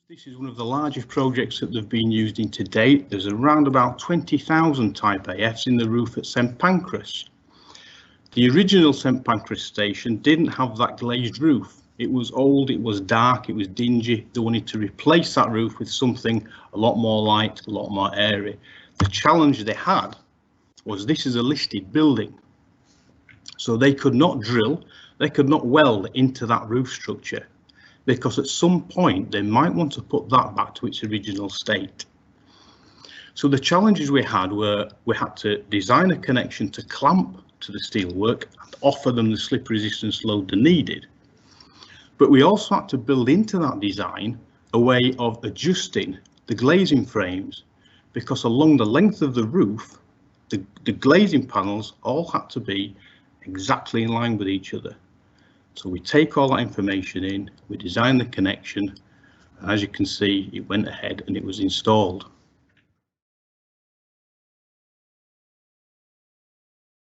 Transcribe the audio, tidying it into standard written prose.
This is one of the largest projects that they've been used in to date. There's around about 20,000 Type AFs in the roof at St Pancras. The original St Pancras station didn't have that glazed roof. It was old, it was dark, it was dingy. They wanted to replace that roof with something a lot more light, a lot more airy. The challenge they had was this is a listed building. So they could not drill, they could not weld into that roof structure, because at some point they might want to put that back to its original state. So the challenges we had were we had to design a connection to clamp to the steelwork and offer them the slip resistance load they needed. But we also had to build into that design a way of adjusting the glazing frames, because along the length of the roof, the glazing panels all had to be exactly in line with each other. So we take all that information in, we design the connection, and as you can see, it went ahead and it was installed.